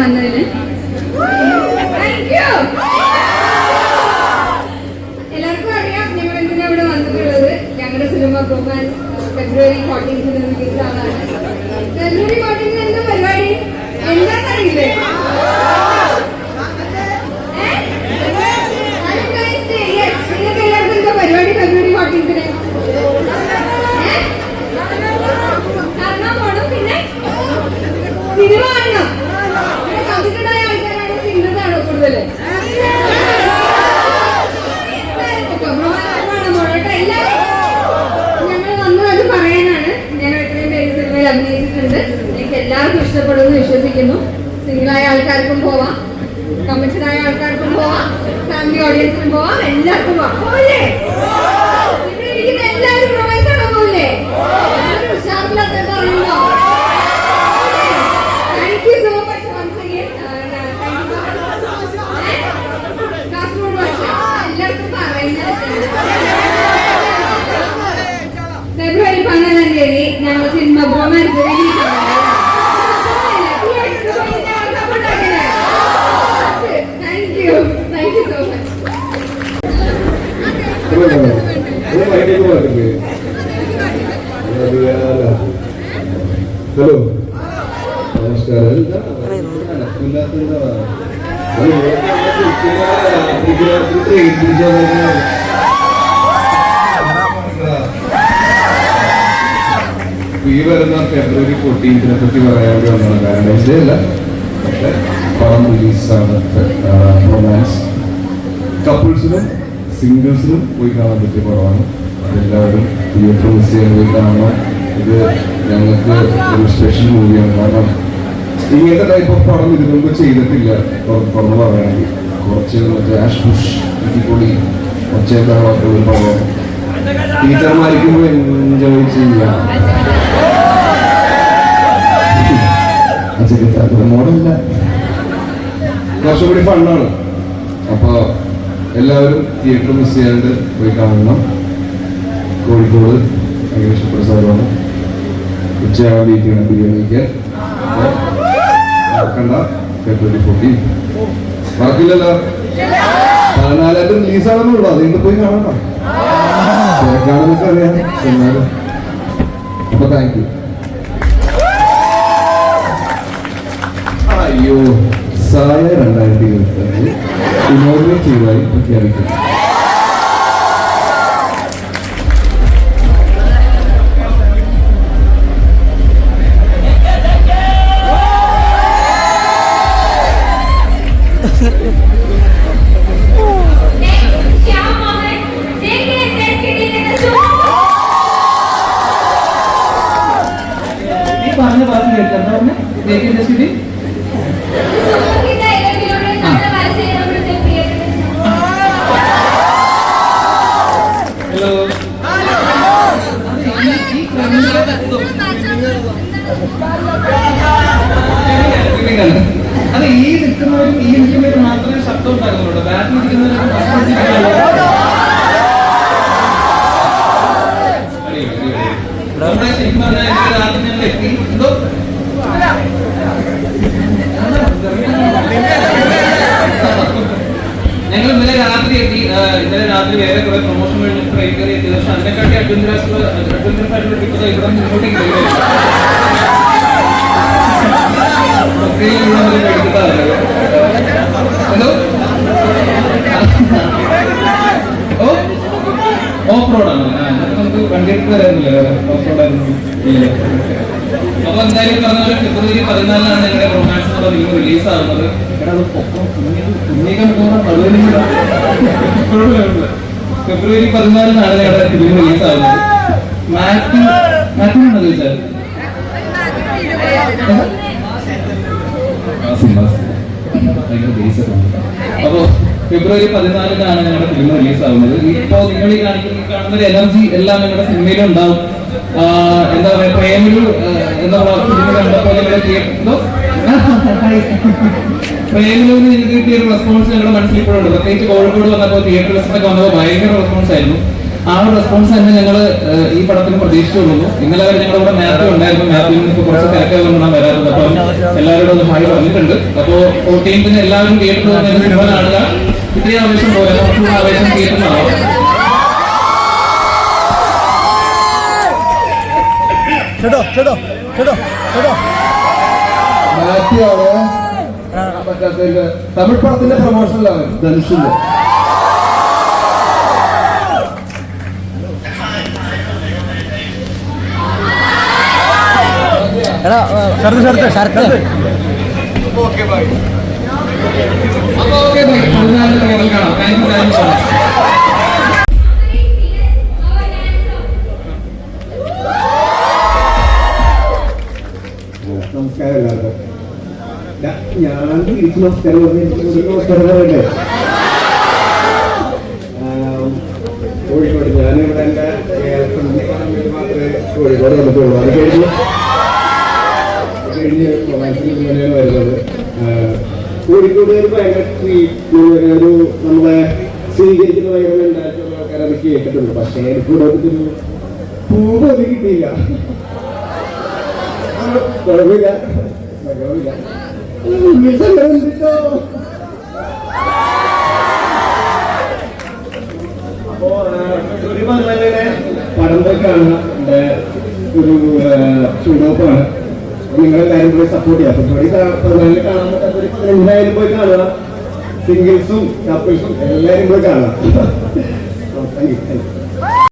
വന്നതിന്. എല്ലാവർക്കും അറിയാം ഞങ്ങൾ എന്തിനാ ഇവിടെ വന്നിട്ടുള്ളത്. ഞങ്ങളുടെ സിനിമ റൊമാൻസ് ഫെബ്രുവരി 14 റിലീസ് ആവാണ്. ഫെബ്രുവരി 14 എന്താ പരിപാടി എന്താണെന്നറിയില്ലേ? നിങ്ങൾക്ക് എല്ലാവർക്കും എന്താ പരിപാടി ഫെബ്രുവരി 14 കാണാൻ പോണം. പിന്നെ സിനിമ കാണണം. കമ്പ്യൂട്ടറായ ആൾക്കാരാണോ സിംഗേഴ്സ് ആണോ കൂടുതല്? ഞങ്ങൾ വന്നത് പറയാനാണ്. ഞങ്ങൾ ഇത്രയും പേര് സിനിമയിൽ അഭിനയിച്ചിട്ടുണ്ട്. എനിക്ക് എല്ലാവർക്കും ഇഷ്ടപ്പെടുമെന്ന് വിശ്വസിക്കുന്നു. സിംഗിളായ ആൾക്കാർക്കും പോവാം, കമ്മിറ്റഡായ ആൾക്കാർക്കും പോവാം, ഫാമിലി ഓഡിയൻസിനും പോവാം, എല്ലാവർക്കും പോവാം. പോയില്ലേ? ഇവിടെ ഇരിക്കുന്ന എല്ലാവരും റൊമാൻസ് ആണോ? പോയില്ലേ? ഉഷാറില്ലാത്ത പറയുമ്പോ thank you so much once again. Kasaragod ഭാഷ എല്ലാവർക്കും പറയുന്നത്. ഫെബ്രുവരി 14 തീയതി ഞങ്ങൾ സിനിമ റൊമാൻസ് റിലീസ് ആണ്. Thank you so much. Hello, നമസ്കാരം. ഈ വരുന്ന ഫെബ്രുവരി 14 പറ്റി പറയാൻ വേണ്ടി വന്നതാണ്. കാരണം ഇതല്ല, പക്ഷെ പടം റിലീസാണ്. റൊമാൻസ് കപ്പിൾസിനും സിംഗിൾസിനും പോയി കാണാൻ പറ്റിയ പടമാണ്. അതെല്ലാവരും തിയേറ്റർ മിസ് ചെയ്യാൻ പോയി കാണണം. ഇത് ഞങ്ങൾക്ക് ഒരു സ്പെഷ്യൽ മൂവിയാണ്. കാരണം ഇങ്ങനത്തെ ടൈപ്പ് ഓഫ് പടം ഇതിനു മുമ്പ് ചെയ്തിട്ടില്ല. തുറന്ന് പറയുകയാണെങ്കിൽ കുറച്ച് മറ്റേ ആഷ് പുഷ് ഇത്തിപ്പൊടി ഒച്ചയൊക്കെ ഒരു പടം ടീച്ചർമാരിക്കുമ്പോൾ എൻജോയ് ചെയ്യാം. മോഡല്ല, കുറച്ചുകൂടി ഫണ്ണാണ്. അപ്പോൾ എല്ലാവരും തിയേറ്റർ മിസ് ചെയ്യാണ്ട് പോയി കാണണം. കോഴിക്കോട് ഭയങ്കര ഇഷ്ടപ്പെട്ട സ്ഥലമാണ്. ഉച്ചയാകാൻ വീട്ടിലാണ് ബിരിയാണിക്ക്. മറക്കണ്ട, ഫെബ്രുവരി 14 മറക്കില്ലല്ലോ. 14 റിലീസാണെന്നുള്ളൂ. അതുകൊണ്ട് പോയി കാണണം. തിരക്കാണെന്നൊക്കെ അറിയാം. എന്നാലും അപ്പൊ താങ്ക് യു. അയ്യോ, സായ 2025 ഇനോഗ്രേറ്റ് ചെയ്തതായി പ്രഖ്യാപിക്കുന്നു. പറഞ്ഞ പാർട്ടി കേട്ടോ സ്ഥിതി. ഹലോ, അത് ഈ നിൽക്കുന്നവരും ഈ നിൽക്കുന്നവരും മാത്രമേ ശബ്ദം ഉണ്ടാകുന്നുള്ളൂ. ബാറ്റ് നിൽക്കുന്നവരും ശരിക്കും പറഞ്ഞാൽ രാത്രി ഞങ്ങൾ എത്തി. എന്തോ ഞങ്ങൾ ഇന്നലെ രാത്രി എത്തി. ഇന്നലെ രാത്രി വേറെ കുറെ പ്രൊമോഷൻ കഴിഞ്ഞിട്ട് ട്രെയിൻ കയറി എത്തിയത്. പക്ഷെ അതിനെക്കാട്ടി അഡ്വഞ്ചറസ് ആയിട്ടുള്ള ടിക്കറ്റ് ഇവിടെ മുന്നോട്ടേക്ക് ഹലോ, ഓഫ് റോഡാണ്. നമുക്ക് വണ്ടി എടുത്ത് തരാനില്ല, ഓഫ് റോഡായിരുന്നു. അപ്പൊ എന്തായാലും പറഞ്ഞ പോലെ ഫെബ്രുവരി 14 ഞങ്ങളുടെ റൊമാൻസ് എന്നുള്ള ഫിലിം റിലീസ് ആവുന്നത്. ഫെബ്രുവരി 14 ഞങ്ങളുടെ ഫിലിം റിലീസ് ആവുന്നത്. മാത്യു ഉണ്ടോ ചോദിച്ചാൽ അപ്പോ ഫെബ്രുവരി 14 ഞങ്ങളുടെ ഫിലിം റിലീസ് ആവുന്നത്. ഇപ്പോ നിങ്ങൾ ഈ കാണുന്ന ഒരു എനർജി എല്ലാം ഞങ്ങളുടെ സിനിമയിലും ഉണ്ടാവും. എന്താ പറയാ, പ്രേമിലു എന്താ പറയാ, ഫിലിം കണ്ടപ്പോൾ ഞങ്ങളുടെ തിയേറ്ററിലോ പ്രേമിലൂന്ന് എനിക്ക് കിട്ടിയ ഒരു റെസ്പോൺസ് ഞങ്ങളുടെ മനസ്സിൽ ഇപ്പോഴുണ്ട്. പ്രത്യേകിച്ച് കോഴിക്കോട് വന്നപ്പോൾ തിയേറ്റർ ലിസ്റ്റൊക്കെ വന്നപ്പോൾ ഭയങ്കര റെസ്പോൺസ് ആയിരുന്നു. ആ ഒരു റെസ്പോൺസ് തന്നെ ഞങ്ങൾ ഈ പടത്തിന് പ്രതീക്ഷിച്ചുള്ളൂ. ഇന്നലെ വരെ ഞങ്ങളുടെ കൂടെ മാത്യു ഉണ്ടായിരുന്നു. മാത്യുവിന് ഇപ്പോൾ കുറച്ച് തിരക്കുകൊണ്ടാണ് വരാറുണ്ട്. അപ്പം എല്ലാവരോടും ഒന്ന് ഹായ് പറഞ്ഞിട്ടുണ്ട്. അപ്പോൾ 14th എല്ലാവരും തിയേറ്ററിൽ സിനിമ കാണുക. ഇത്രയും ആവേശം പോലെ കുറച്ചുകൂടെ ആവേശം തിയേറ്ററിലാവും. മാത്യു ആണ് പറ്റാത്തതിന്റെ തമിഴ് പടത്തിന്റെ പ്രൊമോഷനിലാണ് ധനുഷിന്റെ. Okay bye. അപ്പോൾ ഓക്കെ ബൈ. 14 കാണാം. Thank you. നമസ്കാരം എല്ലാവർക്കും. ഞാൻ തിരിച്ച് നമസ്കാരം പറഞ്ഞ് നമസ്കാരം പറയണ്ടേ. കോഴിക്കോട് ഞാനിവിടെ എൻ്റെ ഫ്രണ്ടിനെ കാണാൻ വേണ്ടി മാത്രമേ കോഴിക്കോട് വന്നിട്ടുള്ളൂ. അത് കഴിഞ്ഞ് ഇങ്ങനെയാണ് വരുന്നത്. കോഴിക്കോടുകാർ ഭയങ്കര ഒരു നമ്മളെ സ്വീകരിക്കുന്ന ഭയങ്കര ഉണ്ടായിട്ടുള്ള ആൾക്കാർ അത് കേട്ടിട്ടുണ്ട്. പക്ഷേ എനിക്ക് ഇവിടെ ഒരു പൂവ് അത് കിട്ടിയില്ല. കുഴപ്പമില്ല കുഴപ്പമില്ല. അപ്പോ ഒരു പറഞ്ഞ പടം പോയി കാണുക. എൻ്റെ ഒരു ചൂടോപ്പാണ്. നിങ്ങളെല്ലാവരും പോയി സപ്പോർട്ട് ചെയ്യാം. പതിനാലിന് കാണാൻ പറ്റാത്തൊരു എന്തായാലും പോയി കാണുക. സിംഗിൾസും കപ്പിൾസും എല്ലാവരും പോയി കാണുക. Thank you.